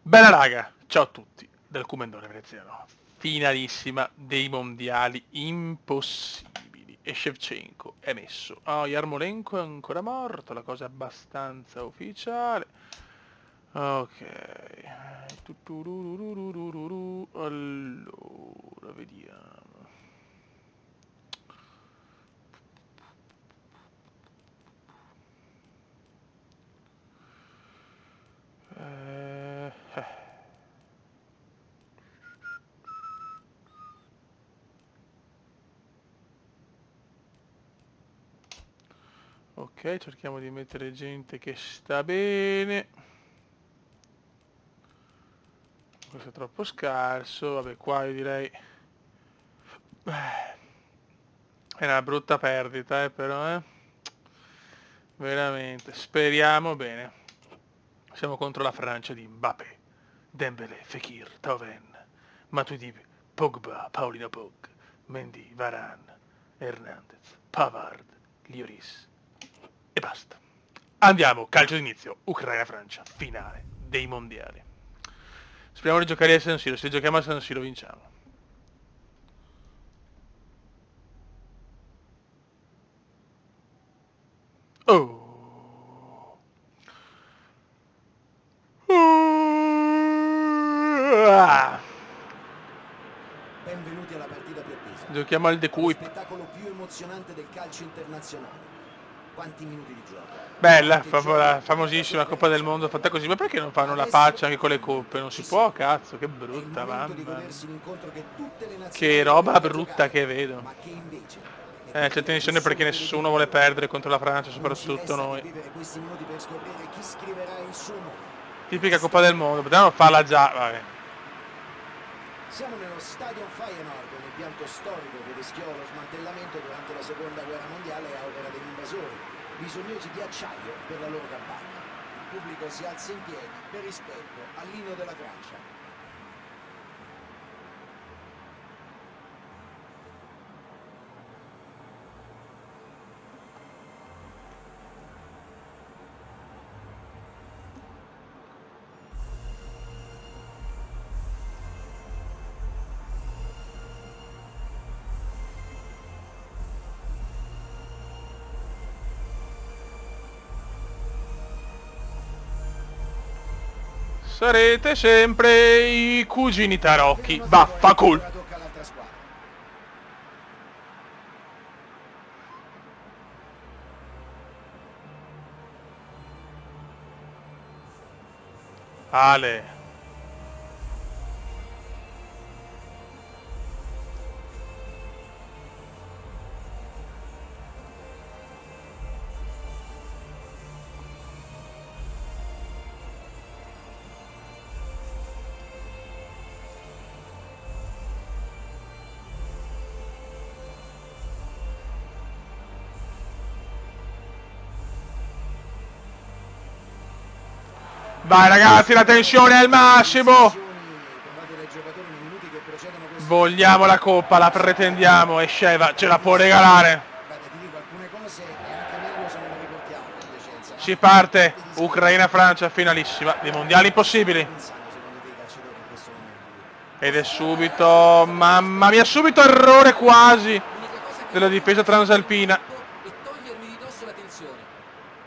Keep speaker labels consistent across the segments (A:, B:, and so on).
A: Bella raga, ciao a tutti, dal Commendone veneziano. Finalissima dei mondiali impossibili. E Shevchenko è messo. Yarmolenko è ancora morto, la cosa è abbastanza ufficiale. Ok. Allora, vediamo. Eh, eh. Ok, cerchiamo di mettere gente che sta bene. Questo è troppo scarso. Vabbè, qua io direi... È una brutta perdita, però, eh. Veramente. Speriamo bene. Siamo contro la Francia di Mbappé, Dembélé, Fekir, Thauvin, Matuidi, Pogba, Paulino Pog, Mendy, Varane, Hernandez, Pavard, Lloris e basta. Andiamo, calcio d'inizio, Ucraina-Francia, finale dei mondiali. Speriamo di giocare a San Siro, se giochiamo a San Siro vinciamo. Oh. Ah.
B: Benvenuti alla partita più attesa.
A: Giochiamo al The
B: Lo
A: Kuip.
B: spettacolo più emozionante del calcio internazionale. Quanti minuti di gioco?
A: Bella,
B: Quante gioie
A: la
B: e quanta
A: famosissima Coppa del
B: sofferenza.
A: Mondo fatta così. Ma perché non fanno la
B: Adesso
A: pace anche con le coppe? Non si
B: finalmente ci
A: può,
B: siamo.
A: cazzo, che
B: È il
A: brutta,
B: momento di
A: mamma
B: godersi
A: mia.
B: l'incontro che tutte le
A: Che
B: nazionali
A: roba
B: vogliono da
A: brutta
B: giocare,
A: che vedo.
B: ma che invece è
A: C'è
B: tempo
A: tensione perché
B: solo per i
A: nessuno vuole
B: vincitori.
A: perdere contro la Francia,
B: Non ci
A: soprattutto
B: resta che
A: noi.
B: vivere questi minuti per scoprire chi scriverà il suo nome nella
A: Tipica Coppa del
B: storia del
A: Mondo,
B: calcio.
A: potevano farla già, vabbè.
B: Siamo nello Stadion Feyenoord, l'impianto storico che rischiò lo smantellamento durante la seconda guerra mondiale a opera degli invasori, bisognosi di acciaio per la loro campagna. Il pubblico si alza in piedi per rispetto all'inno della Francia.
A: Sarete sempre i cugini tarocchi.
B: Fermati voi,
A: Vaffanculo.
B: ora tocca all'altra squadra.
A: Ale. Vai ragazzi, la tensione è al massimo.
B: Sensazioni provate dai giocatori nei minuti che precedono questo
A: Vogliamo
B: scontro.
A: la coppa, la pretendiamo e Sheva ce la può regalare.
B: Guarda, ti dico, alcune cose è anche meglio se non le riportiamo in decenza, ma
A: Si parte,
B: fatti gli scherzi.
A: Ucraina-Francia finalissima dei mondiali
B: Cosa stanno
A: impossibili.
B: pensando secondo te i calciatori in questo momento?
A: Ed è subito, mamma mia, subito errore quasi
C: L'unica cosa che
A: della
C: voglio
A: difesa
C: è stare in
A: transalpina.
C: campo e togliermi di dosso la tensione.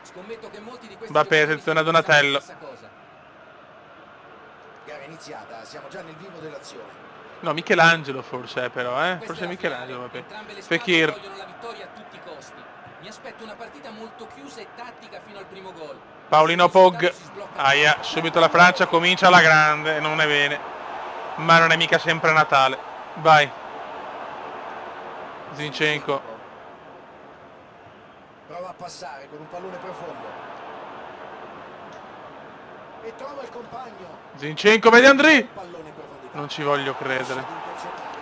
C: Scommetto che molti di questi
A: Mbappé,
C: giocatori
A: attenzione a
C: stanno pensando la
A: Donatello.
C: stessa cosa.
B: Gara iniziata, siamo già nel vivo dell'azione.
A: No, Michelangelo forse però,
C: Questa
A: forse
C: è
A: è
C: la finale,
A: Michelangelo Mbappé.
C: entrambe le squadre
A: Fekir.
C: vogliono la vittoria a tutti i costi. Mi aspetto una partita molto chiusa e tattica fino al primo gol.
A: Paolino Pog. Aia, subito la Francia comincia alla grande, non è bene. Ma non è mica sempre Natale. Vai. Zinchenko.
B: Prova a passare con un pallone profondo. E trova il compagno.
A: Zinchenko, vedi Andri?
B: Un pallone in profondità.
A: Non ci voglio
B: Riesce
A: credere.
B: ad intercettare.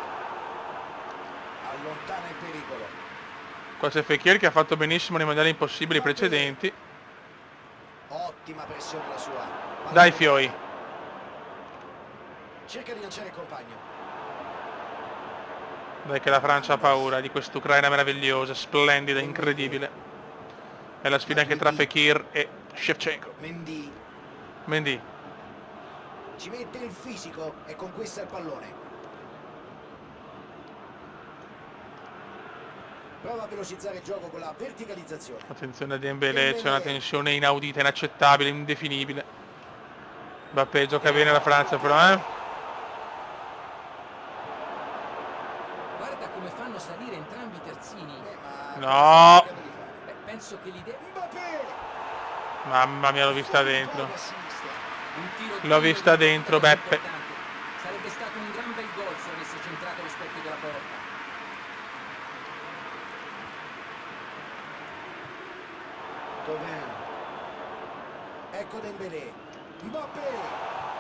B: Allontana il pericolo.
A: Qua c'è Fekir che ha fatto benissimo nei mondiali impossibili precedenti.
B: Ottima pressione la sua. Pallone
A: Dai
B: dentro.
A: Fioi.
B: Cerca di lanciare il compagno.
A: Dai che la Francia ha paura di quest'Ucraina meravigliosa, splendida, incredibile. È la sfida anche tra Fekir e Shevchenko.
B: Mendy.
A: Mendy.
B: Ci mette il fisico e conquista il pallone. Prova a velocizzare il gioco con la verticalizzazione.
A: Attenzione a Dembélé, c'è una tensione inaudita, inaccettabile, indefinibile. Mbappé gioca bene la Francia però,
C: Guarda come fanno salire entrambi i terzini.
A: No!
C: Beh, penso che l'idea...
B: Mbappé!
A: Mamma mia, l'ho vista dentro.
B: A sinistra.
C: Un tiro
A: L'ho
C: degno di
A: vista
C: una
A: dentro,
C: partita così
A: Beppe.
C: importante. Sarebbe stato un gran bel gol se avesse centrato lo specchio della porta.
B: Thauvin. Ecco Dembélé. Mbappé!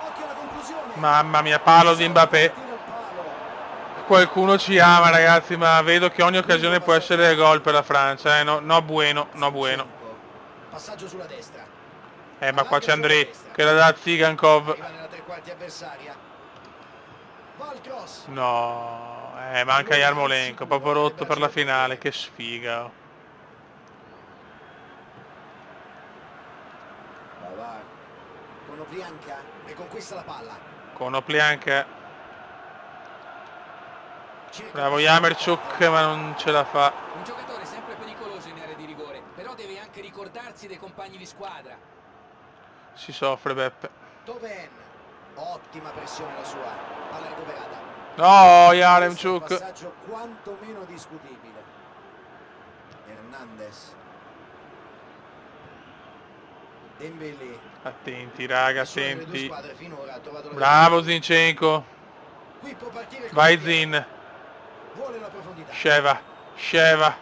B: Occhio alla conclusione!
A: Mamma mia, palo di Mbappé.
B: Tira al palo.
A: Qualcuno ci ama ragazzi, ma vedo che ogni occasione può essere gol per la Francia, No, no bueno, no bueno.
B: Passaggio sulla destra.
A: Ma qua c'è André che la dà a Tsigankov.
B: Arriva nella tre quarti avversaria. Va al cross.
A: No, manca Yarmolenko, proprio rotto per la finale, che sfiga. Oh.
B: Va. Konoplyanka e conquista la palla.
A: Konoplyanka,
B: Cerca
A: bravo
B: il
A: Yaremchuk, ma non ce la fa.
C: Un giocatore sempre pericoloso in area di rigore, però deve anche ricordarsi dei compagni di squadra.
A: Si soffre Beppe.
B: Thauvin. Ottima pressione la sua. Palla recuperata.
A: No,
B: Questo è un
A: Yaremchuk.
B: passaggio quantomeno discutibile. Hernandez. Dembélé.
A: Attenti raga,
B: Nessuna delle due
A: attenti.
B: squadre finora ha trovato la
A: Bravo Zinchenko.
B: Qui può partire il
A: Vai
B: contropiede.
A: Zin.
B: Vuole la profondità.
A: Sheva.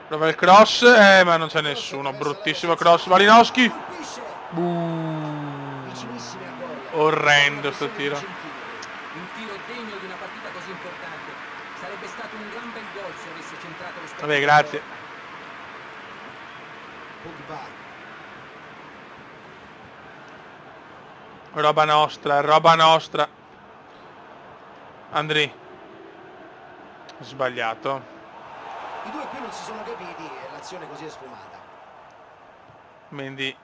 A: Prova il cross, ma non c'è nessuno. Bruttissimo cross. Malinowski.
B: Colpisce. Vicinissimi al gol.
A: Orrendo sto
B: Una
A: tiro.
B: questione di centimetri.
C: Un tiro degno di una partita così importante. Sarebbe stato un gran bel gol se avesse centrato lo specchio.
A: Vabbè,
C: della
A: grazie.
C: porta.
B: Pogba.
A: Roba nostra. Andrì. Sbagliato.
B: I due qui non si sono capiti e l'azione così è sfumata.
A: Mendy.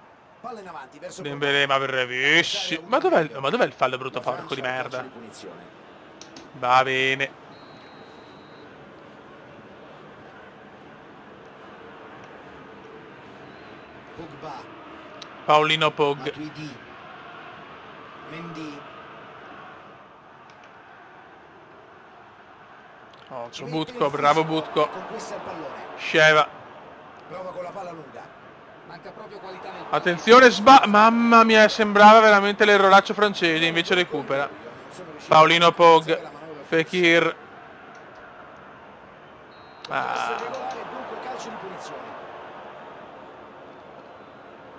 B: Palla in avanti verso
A: Dembélé, ma bravissimo. Ma dov'è il fallo brutto porco di merda? Va bene.
B: Pogba.
A: Paolino Pog.
B: Matuidi. Mendy.
A: Oh, c'è
B: Ci mette
A: Butko,
B: il
A: bravo
B: fisico
A: Butko.
B: e conquista il pallone.
A: Sheva.
B: Prova con la palla lunga.
C: Manca proprio qualità nel
A: Attenzione, mamma mia, sembrava veramente l'erroraccio francese, invece recupera.
B: Non sono riuscito
A: Paolino
B: a
A: Pog.
B: realizzare la manovra
A: Fekir.
B: Questo è regolare, dunque calcio di punizione.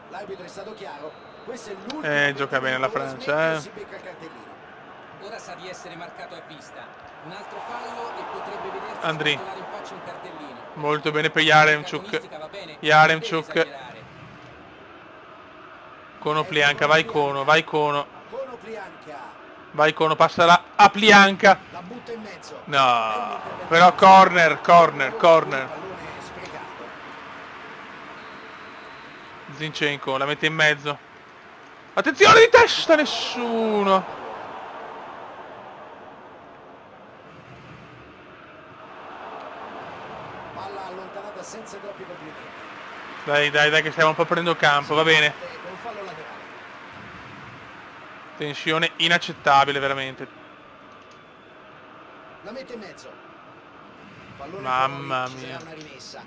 B: L'arbitro è stato chiaro. Questo è l'ultimo.
A: Gioca bene la Francia,
B: Trasmette e si becca il cartellino.
C: Ora sa di essere marcato a vista. Un altro fallo e potrebbe vedersi
A: Andrì.
C: scontolare in faccia un cartellino.
A: Molto bene per Yaremchuk.
C: Caratteristica va bene,
A: Yaremchuk.
C: non deve esagerare.
A: Konoplyanka, vai Kono.
B: Konoplyanka.
A: Vai Kono, passala a Plianka.
B: La butta in mezzo.
A: No, però corner.
B: Pallone sprecato.
A: Zinchenko, la mette in mezzo. Attenzione di testa, nessuno.
B: Palla allontanata senza troppi complimenti.
A: Dai, che stiamo un po' prendendo campo, va bene.
B: Con fallo laterale.
A: Tensione inaccettabile, veramente.
B: La mette in mezzo. Pallone
A: Mamma
B: fuori, ci
A: mia.
B: sarà una rimessa.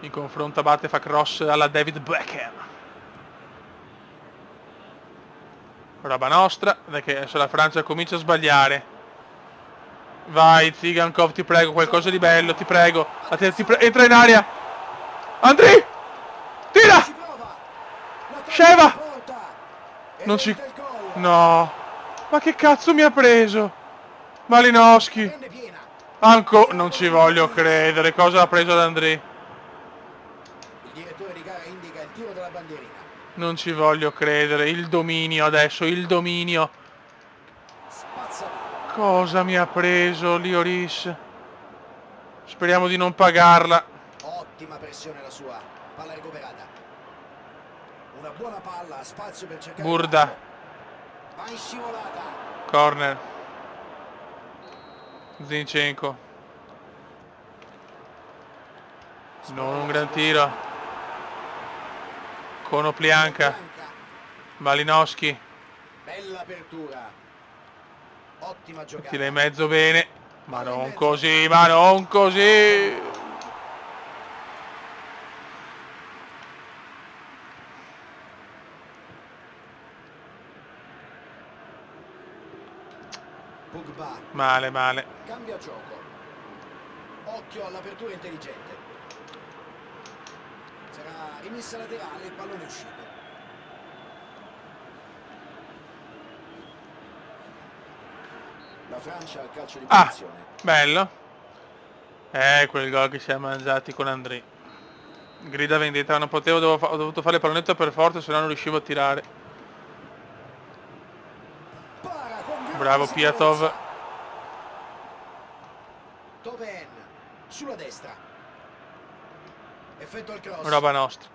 A: In confronto batte, fa cross alla David Beckham. Roba nostra, dai che adesso la Francia comincia a sbagliare. Vai Tsigankov, ti prego, qualcosa di bello, ti prego. Entra in aria. Andrì! Tira!
B: Ci prova. La toglie
A: Sheva!
B: in porta. E
A: Non ci...
B: mette il gol.
A: No. Ma che cazzo mi ha preso? Malinowski.
B: Prende piena.
A: Ancora... Non ci voglio credere. Cosa ha preso ad Andrì?
B: Il direttore di gara indica il tiro della bandierina.
A: Non ci voglio credere. Il dominio adesso, il dominio.
B: Spazza.
A: Cosa mi ha preso Lloris? Speriamo di non pagarla.
B: Ottima pressione la sua. Palla recuperata. Una buona palla, spazio per cercare
A: Burda.
B: il fallo. Va in scivolata.
A: Corner. Zinchenko. Non un gran tiro. Konoplyanka. Malinowski.
B: Bella apertura. Ottima giocata.
A: Tira in mezzo bene. Ma non così, ma non così.
B: Pogba.
A: Male, male.
B: Cambia gioco. Occhio all'apertura intelligente. Sarà rimessa laterale, il pallone è uscito. La Francia al calcio di punizione.
A: Bello. Quel gol che si è mangiati con André. Grida vendetta, non potevo, ho dovuto fare il pallonetto per forza, se no non riuscivo a tirare.
B: Para con grande
A: Bravo Piatov.
B: sicurezza. Toven sulla destra. Effettua il cross.
A: Roba nostra.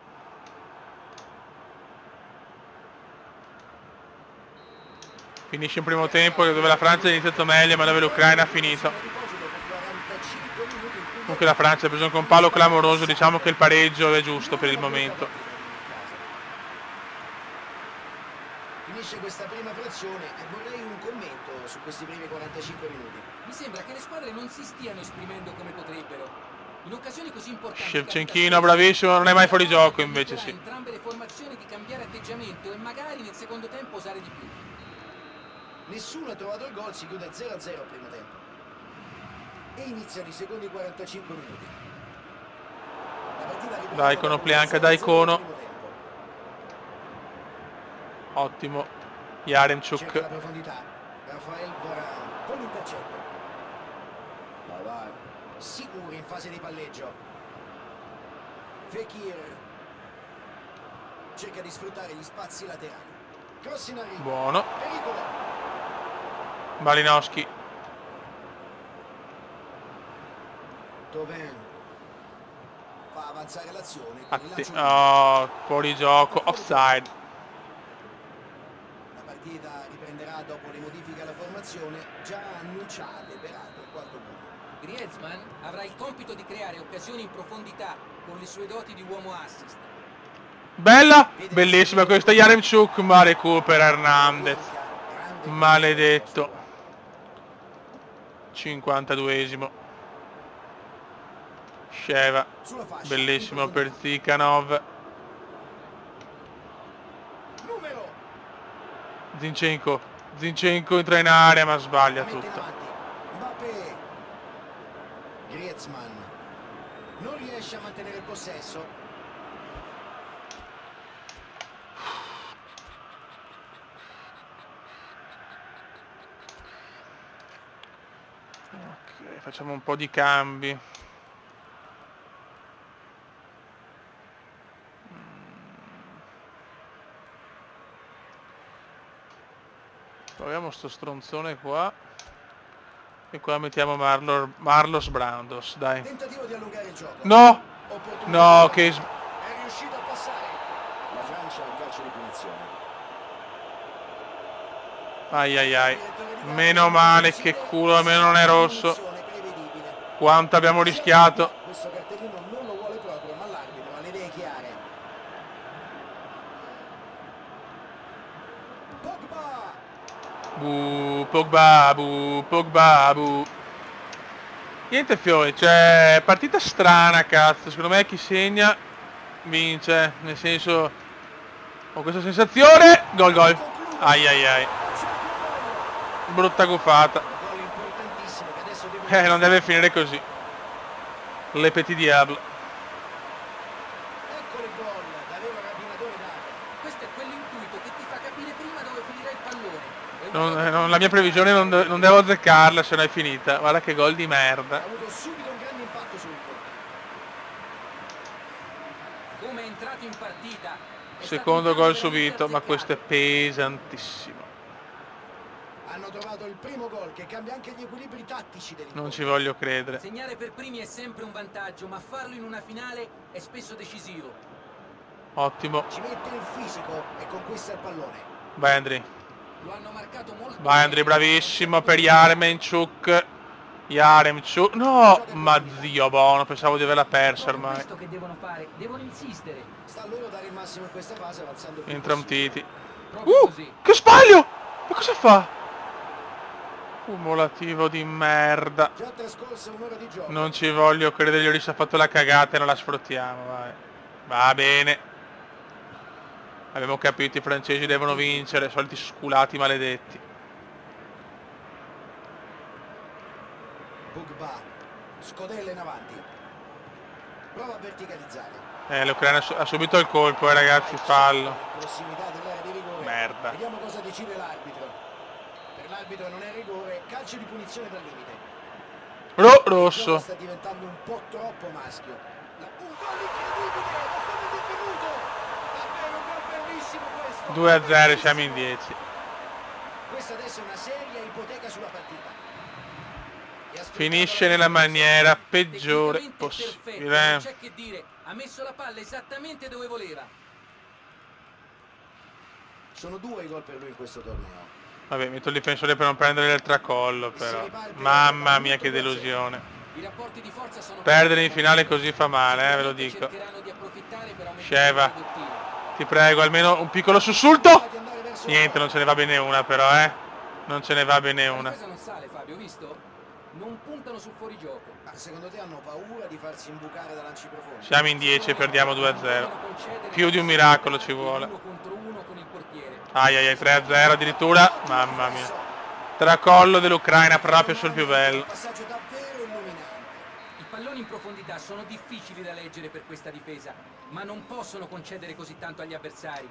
A: Finisce in primo tempo dove la Francia ha iniziato meglio, ma dove l'Ucraina ha finito. Comunque la Francia ha preso un palo clamoroso, diciamo che il pareggio è giusto per il momento.
B: Finisce questa prima frazione e vorrei un commento su questi primi 45 minuti.
C: Mi sembra che le squadre non si stiano esprimendo come potrebbero. In occasioni così importanti...
A: Shevchenko bravissimo, non è mai fuori gioco, invece sì.
C: Entrambe le formazioni di cambiare atteggiamento e magari nel secondo tempo osare di più.
B: Nessuno ha trovato il gol, si chiude 0-0 al primo tempo. E iniziano i secondi 45 minuti. La partita riprende
A: Dai Konoplyanka, dai Kono.
B: al primo tempo.
A: Ottimo.
B: Cerca
A: Yaremchuk.
B: la profondità. Rafael Varane con l'intercetto. Pavard. Sicuri in fase di palleggio. Fekir. Cerca di sfruttare gli spazi laterali. Cross in arrivo.
A: Buono.
B: Pericolo.
A: Malinowski.
B: Toven. Fa avanzare l'azione con il lancio di-
A: Oh, fuori gioco. Offside.
B: La partita riprenderà dopo le modifiche alla formazione già annunciate peraltro al quarto punto.
C: Griezmann avrà il compito di creare occasioni in profondità con le sue doti di uomo assist.
A: Bella. Bellissima questa Yaremchuk, ma recupera Hernandez. Maledetto. 52esimo. Sheva.
B: Sulla fascia,
A: Bellissimo
B: in
A: per
B: profondità.
A: Tikhanov.
B: Numero.
A: Zinchenko entra in area ma sbaglia
B: La mette in
A: tutto.
B: avanti. Mbappé. Griezmann. Non riesce a mantenere il possesso.
A: Ok, facciamo un po' di cambi. Proviamo sto stronzone qua. E qua mettiamo Marlos Brandos, dai.
B: Tentativo di allungare il gioco.
A: No!
B: Opportunità.
A: No, che...
B: È riuscito a passare. La Francia al calcio di punizione.
A: Ai ai ai. Meno male, che culo, almeno non è rosso.
B: Prevedibile.
A: Quanto abbiamo rischiato.
B: Questo cartellino non lo vuole proprio, ma l'arbitro ha le idee chiare. Pogba.
A: Pogba, bu. Niente fiori, cioè, partita strana, cazzo. Secondo me chi segna vince. Nel senso, ho questa sensazione. Gol. Ai ai ai. Brutta gufata.
B: Gol importantissimo che adesso deve...
A: Non deve finire così. Le petit diable.
B: Eccolo il gol, davvero rapinatore dato.
C: Questo è quell'intuito che ti fa capire prima dove finirà il pallone.
A: La mia previsione non devo azzeccarla, se no è finita. Guarda che gol di merda.
B: Ha avuto subito un grande impatto sul portiere.
C: Come è entrato in partita. È stato
A: Secondo
C: un
A: gol
C: veramente
A: subito, ma
C: azzeccato.
A: questo è pesantissimo.
B: Ha Hanno trovato il primo gol che cambia anche gli equilibri tattici dell'incontro.
A: Non ci voglio credere.
C: Segnare per primi è sempre un vantaggio, ma farlo in una finale è spesso decisivo.
A: Ottimo.
B: Ci mette il fisico e conquista il pallone.
A: Vai Andri.
C: Lo hanno marcato molto
A: Vai Andri, bravissimo per Yaremchuk. Yaremchuk. No, ma zio buono, pensavo di averla persa
C: È
A: ormai.
C: questo che devono fare, devono insistere.
B: Sta a loro dare il massimo in questa fase avanzando il più
A: Entra un
B: possibile.
A: Titi.
C: Proprio così.
A: Che sbaglio! Ma cosa fa? Cumulativo di merda.
B: Già trascorsa un'ora di gioco.
A: Non ci voglio credere, Lloris ha fatto la cagata e non la sfruttiamo, vai. Va bene. Abbiamo capito, i francesi devono vincere, soliti sculati maledetti.
B: Pogba. Scodella in avanti. Prova a verticalizzare.
A: L'Ucraina ha subito il colpo, ragazzi, fallo.
B: In prossimità dell'area di rigore.
A: Merda.
B: Vediamo cosa decide l'arbitro. Per l'arbitro non è rigore, calcio di punizione dal limite. Il gioco
A: Rosso.
B: sta diventando un po' troppo maschio. Un gol incredibile, ma come è venuto? Davvero un gol bellissimo questo.
A: 2-0, siamo in 10.
B: Questa adesso è una seria ipoteca sulla partita. E aspettava
A: Finisce
B: la
A: nella
B: conclusione.
A: maniera peggiore
C: Tecnicamente perfetto,
A: possibile.
C: non c'è che dire. Ha messo la palla esattamente dove voleva.
B: Sono 2 i gol per lui in questo torneo.
A: Vabbè, metto il difensore per non prendere il tracollo, però. Mamma mia, che delusione.
C: I rapporti di forza sono
A: Perdere in finale così fa male, ve lo dico.
C: cercheranno di approfittare per aumentare
A: Sheva.
C: il bottino.
A: Ti prego, almeno un piccolo sussulto. Niente, non ce ne va bene una, però, Non ce ne va bene
C: La
A: una.
C: difesa non sale, Fabio, visto? Non puntano sul fuorigioco.
B: Ma secondo te hanno paura di farsi imbucare da lanci profondi?
A: Siamo in 10 e perdiamo 2-0.
C: Vogliono concedere
A: Più di un miracolo ci vuole.
C: uno contro uno con il portiere.
A: Ai ai ai, 3-0 addirittura. Mamma mia. Tracollo dell'Ucraina proprio sul più bello.
B: Un passaggio davvero illuminante.
C: I palloni in profondità sono difficili da leggere per questa difesa, ma non possono concedere così tanto agli avversari.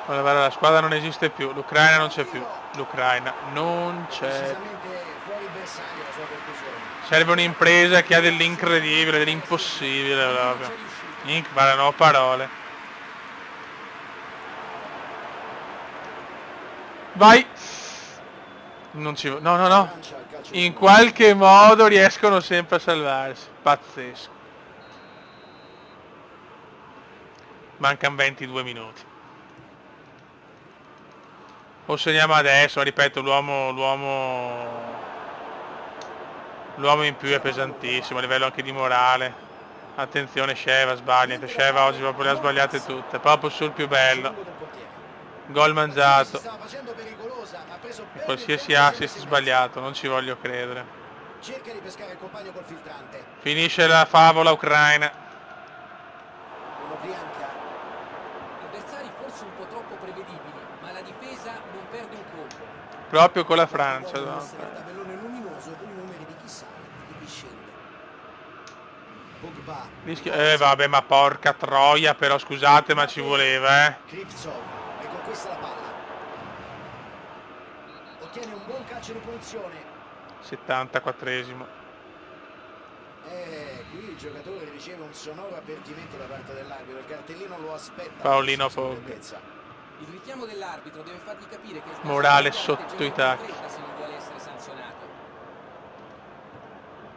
A: Guarda, la squadra non esiste più. L'Ucraina non c'è più. L'Ucraina non c'è.
B: Decisamente fuori bersaglio la sua conclusione.
A: Serve un'impresa che ha dell'incredibile, dell'impossibile proprio. Guarda, non ho parole. Vai! Non ci... No, no, no.
B: Francia al calcio di
A: In
B: punizione.
A: qualche modo riescono sempre a salvarsi. Pazzesco. Mancano 22 minuti. O segniamo adesso, ripeto, l'uomo in più è pesantissimo, a livello anche di morale. Attenzione, Sheva sbaglia, Sheva oggi proprio le ha sbagliate tutte, proprio sul più bello.
B: Lungo del portiere.
A: Gol
B: Si
A: mangiato.
B: stava facendo pericolosa, ha preso bene
A: Qualsiasi
B: tempo
A: assist
B: senza
A: sbagliato, non ci voglio credere.
B: cerca di pescare il compagno col filtrante.
A: Finisce la favola ucraina.
B: Uno Bianca.
C: Avversari forse un po' troppo prevedibili, ma la difesa non perde un colpo.
A: Proprio con la Francia.
B: Può
A: No?
B: essere il tabellone luminoso con i numeri di chi sale e di chi scende. Pogba.
A: Vabbè, ma porca troia, però scusate, ma ci voleva,
B: Kriptsov e conquista la palla. Ottiene un buon calcio di punizione.
A: 74esimo.
B: Qui il giocatore riceve un sonoro avvertimento da parte dell'arbitro. Il cartellino lo aspetta.
A: Paolino
B: con
A: Pogba.
B: sicurezza.
C: Il richiamo dell'arbitro deve fargli capire che
A: Morale
C: sta
A: sotto i
C: atteggiamento
A: tacchi.
C: di fretta se non vuole essere sanzionato.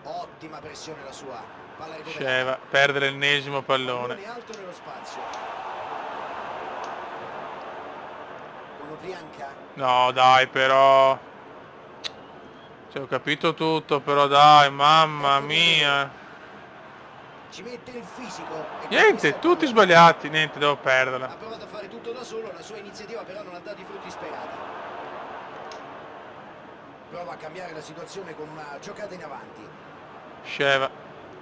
B: Ottima pressione la sua. Palla recuperata.
A: Sceva, perdere l'ennesimo pallone.
B: Pallone alto nello spazio. Uno Bianca.
A: No, dai, però. Cioè, ho capito tutto, però dai, mamma mia.
B: Ci mette il fisico. e
A: Niente,
B: conquista il
A: tutti
B: pallone.
A: sbagliati, niente, devo
B: Ha
A: perderla.
B: provato a fare tutto da solo, la sua iniziativa però non ha dato i frutti sperati. Prova a cambiare la situazione con una giocata in avanti.
A: Sceva,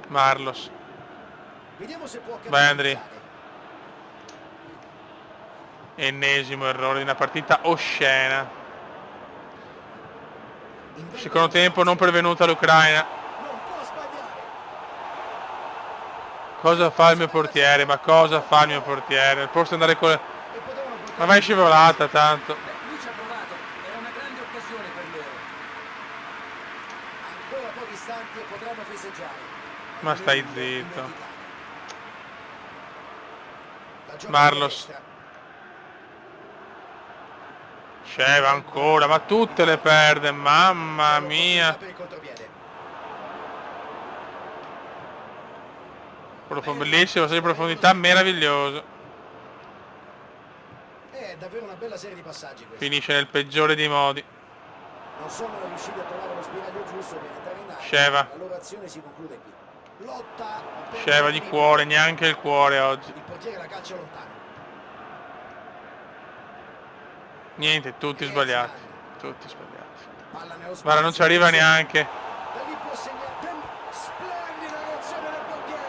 A: Marlos.
B: Vediamo se può
A: Vai, Andri.
B: capitalizzare.
A: Ennesimo errore di una partita oscena.
B: Inverte
A: Secondo
B: lo
A: tempo non
B: spazio.
A: pervenuta l'Ucraina.
B: Non può sbagliare.
A: Cosa fa il mio portiere? Ma cosa fa il mio portiere? Forse andare con...
B: E potevano portare-
A: Ma vai scivolata tanto.
C: Beh, lui ci ha provato, era una grande occasione per loro.
B: Ancora pochi istanti e potranno festeggiare.
A: Ma stai
B: In
A: zitto.
B: verticale. La gioca
A: Marlos.
B: di destra.
A: Sheva ancora, ma tutte le perde, mamma mia.
B: Per il contropiede.
A: Bellissimo, sei di profondità, meraviglioso.
B: È davvero una bella serie di passaggi questa.
A: Finisce nel peggiore dei modi.
B: Non sono riusciti a trovare lo spiraglio giusto per entrare in area.
A: Sheva.
B: La loro azione si conclude qui. Lotta per
A: Sheva di cuore, neanche il cuore oggi.
B: il portiere la calcia lontano.
A: Niente, tutti sbagliati. Tutti sbagliati.
B: Palla nello spazio.
A: Guarda, non ci arriva neanche.
B: Da lì può segnare. Splendida reazione del portiere.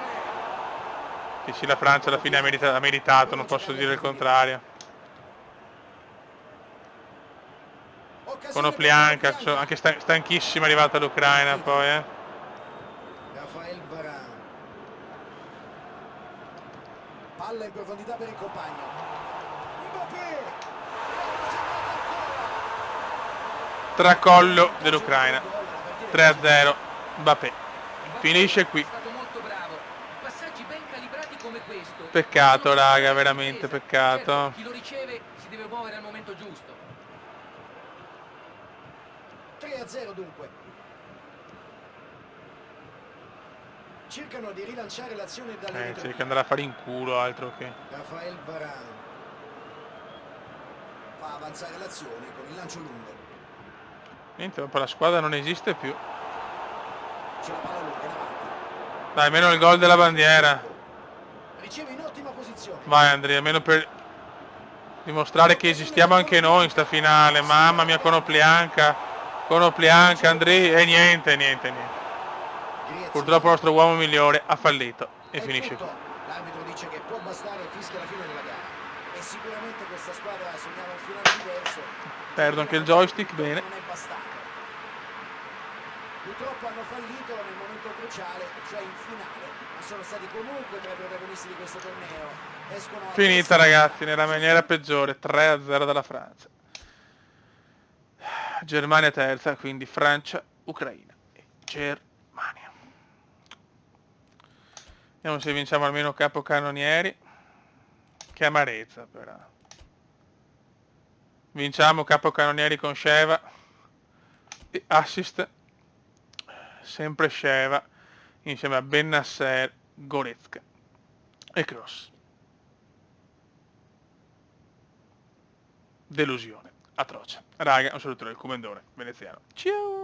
A: Che sì, la Francia alla fine ha meritato, non posso dire il contrario. Konoplyanka, anche stanchissima è arrivata l'Ucraina poi,
B: Rafael Varane. Palla in profondità per il compagno. Mbappé.
A: Tracollo dell'Ucraina. 3-0. Mbappé. Finisce qui.
C: È stato molto bravo. Passaggi ben calibrati come questo.
A: Peccato, raga, veramente peccato.
C: Certo, chi lo riceve si deve muovere al momento giusto.
B: 3-0 dunque. Cercano di rilanciare l'azione dalle
A: C'è che andare a fare in culo, altro che.
B: Rafael Varane fa avanzare l'azione con il lancio lungo.
A: Niente, dopo la squadra non esiste più.
B: C'è la palla lunga in avanti.
A: Dai, almeno il gol della bandiera.
B: Riceve in ottima posizione.
A: Vai Andrea, almeno per dimostrare che esistiamo anche noi in sta finale. Mamma mia, Konoplyanka, Andrea, e niente. Purtroppo il nostro uomo migliore ha fallito e finisce qui.
B: L'arbitro dice che può bastare e fischia la fine della gara. E sicuramente questa squadra sognava un finale diverso.
A: Perdo anche il joystick, bene.
B: Non è bastato. Purtroppo hanno fallito nel momento cruciale, cioè in finale, ma sono stati comunque tra i protagonisti di questo torneo. Escono
A: Finita ragazzi, nella maniera peggiore, 3-0 dalla Francia. Germania terza, quindi Francia, Ucraina e Germania. Vediamo se vinciamo almeno capocannonieri. Che amarezza però. Vinciamo capocannonieri con Sheva. E assist sempre Sheva insieme a Bennacer, Goretzka e Kroos. Delusione atroce. Raga, un saluto del commendore veneziano. Ciao!